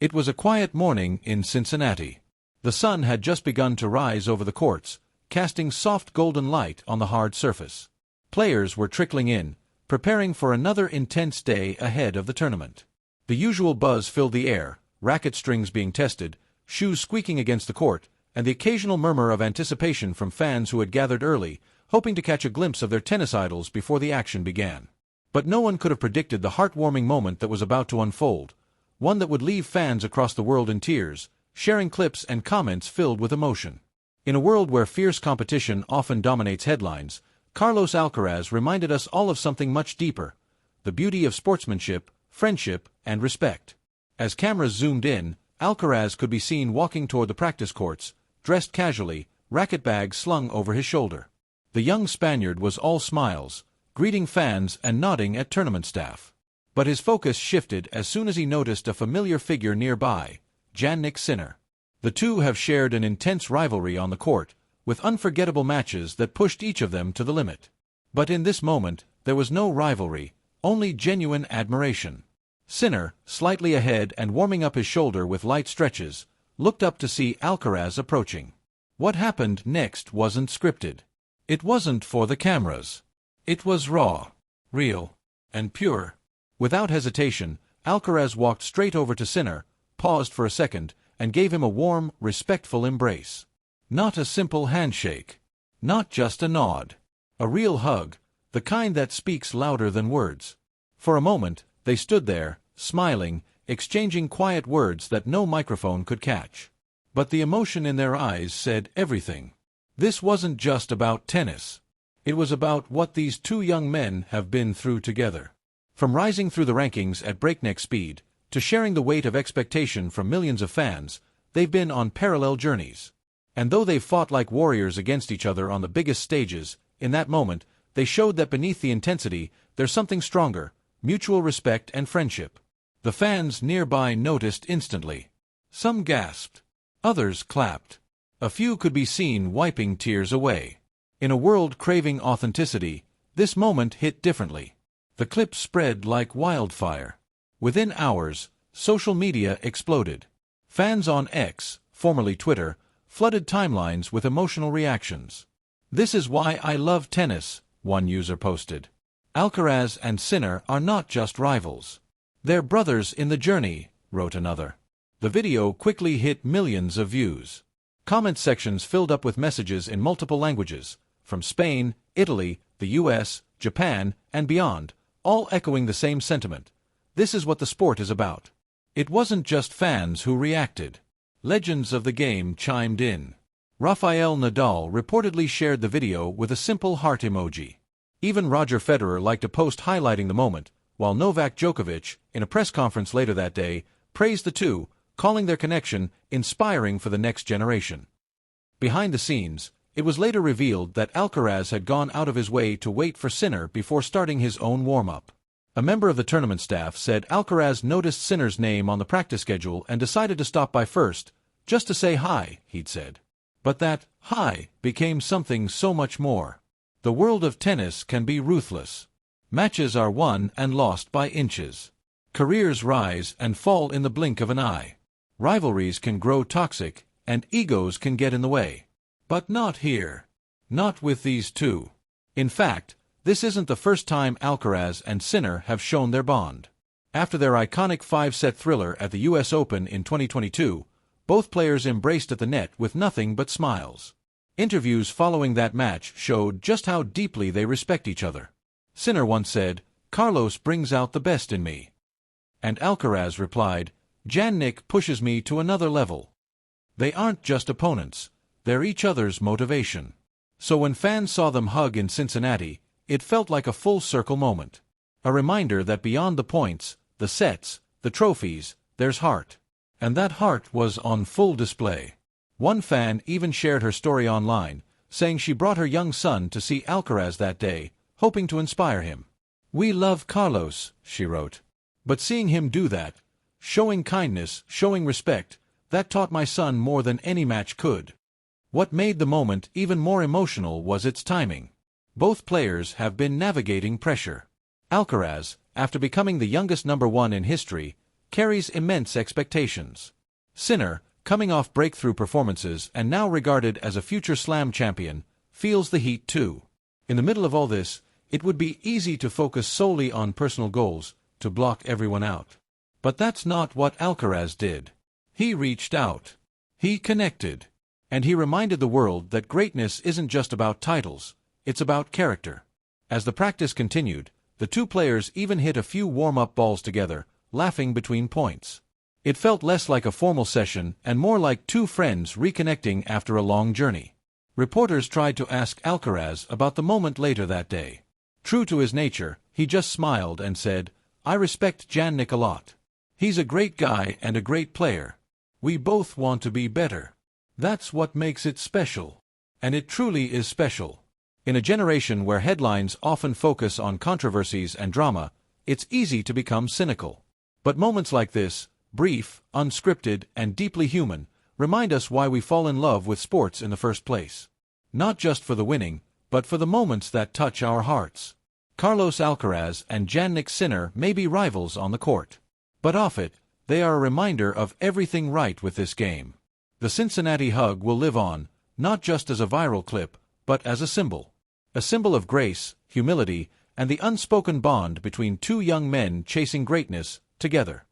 It was a quiet morning in Cincinnati. The sun had just begun to rise over the courts, casting soft golden light on the hard surface. Players were trickling in, preparing for another intense day ahead of the tournament. The usual buzz filled the air, racket strings being tested, shoes squeaking against the court, and the occasional murmur of anticipation from fans who had gathered early, hoping to catch a glimpse of their tennis idols before the action began. But no one could have predicted the heartwarming moment that was about to unfold, one that would leave fans across the world in tears, sharing clips and comments filled with emotion. In a world where fierce competition often dominates headlines, Carlos Alcaraz reminded us all of something much deeper: the beauty of sportsmanship, friendship, and respect. As cameras zoomed in, Alcaraz could be seen walking toward the practice courts, dressed casually, racket bag slung over his shoulder. The young Spaniard was all smiles, greeting fans and nodding at tournament staff. But his focus shifted as soon as he noticed a familiar figure nearby, Jannik Sinner. The two have shared an intense rivalry on the court, with unforgettable matches that pushed each of them to the limit. But in this moment, there was no rivalry, only genuine admiration. Sinner, slightly ahead and warming up his shoulder with light stretches, looked up to see Alcaraz approaching. What happened next wasn't scripted. It wasn't for the cameras. It was raw, real, and pure. Without hesitation, Alcaraz walked straight over to Sinner, paused for a second, and gave him a warm, respectful embrace. Not a simple handshake. Not just a nod. A real hug, the kind that speaks louder than words. For a moment, they stood there, smiling, exchanging quiet words that no microphone could catch. But the emotion in their eyes said everything. This wasn't just about tennis. It was about what these two young men have been through together. From rising through the rankings at breakneck speed, to sharing the weight of expectation from millions of fans, they've been on parallel journeys. And though they've fought like warriors against each other on the biggest stages, in that moment, they showed that beneath the intensity, there's something stronger: mutual respect and friendship. The fans nearby noticed instantly. Some gasped. Others clapped. A few could be seen wiping tears away. In a world craving authenticity, this moment hit differently. The clip spread like wildfire. Within hours, social media exploded. Fans on X, formerly Twitter, flooded timelines with emotional reactions. "This is why I love tennis," one user posted. "Alcaraz and Sinner are not just rivals. They're brothers in the journey," wrote another. The video quickly hit millions of views. Comment sections filled up with messages in multiple languages, from Spain, Italy, the US, Japan, and beyond, all echoing the same sentiment. This is what the sport is about. It wasn't just fans who reacted. Legends of the game chimed in. Rafael Nadal reportedly shared the video with a simple heart emoji. Even Roger Federer liked a post highlighting the moment, while Novak Djokovic, in a press conference later that day, praised the two, calling their connection inspiring for the next generation. Behind the scenes, it was later revealed that Alcaraz had gone out of his way to wait for Sinner before starting his own warm-up. A member of the tournament staff said Alcaraz noticed Sinner's name on the practice schedule and decided to stop by first, just to say hi, he'd said. But that hi became something so much more. The world of tennis can be ruthless. Matches are won and lost by inches. Careers rise and fall in the blink of an eye. Rivalries can grow toxic, and egos can get in the way. But not here. Not with these two. In fact, this isn't the first time Alcaraz and Sinner have shown their bond. After their iconic 5-set thriller at the US Open in 2022, both players embraced at the net with nothing but smiles. Interviews following that match showed just how deeply they respect each other. Sinner once said, "Carlos brings out the best in me." And Alcaraz replied, "Jannik pushes me to another level." They aren't just opponents, they're each other's motivation. So when fans saw them hug in Cincinnati, it felt like a full-circle moment. A reminder that beyond the points, the sets, the trophies, there's heart. And that heart was on full display. One fan even shared her story online, saying she brought her young son to see Alcaraz that day, hoping to inspire him. "We love Carlos," she wrote. "But seeing him do that, showing kindness, showing respect, that taught my son more than any match could." What made the moment even more emotional was its timing. Both players have been navigating pressure. Alcaraz, after becoming the youngest #1 in history, carries immense expectations. Sinner, coming off breakthrough performances and now regarded as a future slam champion, feels the heat too. In the middle of all this, it would be easy to focus solely on personal goals, to block everyone out. But that's not what Alcaraz did. He reached out. He connected. And he reminded the world that greatness isn't just about titles, it's about character. As the practice continued, the two players even hit a few warm-up balls together, laughing between points. It felt less like a formal session and more like two friends reconnecting after a long journey. Reporters tried to ask Alcaraz about the moment later that day. True to his nature, he just smiled and said, "I respect Jannik a lot. He's a great guy and a great player. We both want to be better. That's what makes it special." And it truly is special. In a generation where headlines often focus on controversies and drama, it's easy to become cynical. But moments like this, brief, unscripted, and deeply human, remind us why we fall in love with sports in the first place. Not just for the winning, but for the moments that touch our hearts. Carlos Alcaraz and Jannik Sinner may be rivals on the court. But off it, they are a reminder of everything right with this game. The Cincinnati hug will live on, not just as a viral clip, but as a symbol. A symbol of grace, humility, and the unspoken bond between two young men chasing greatness together.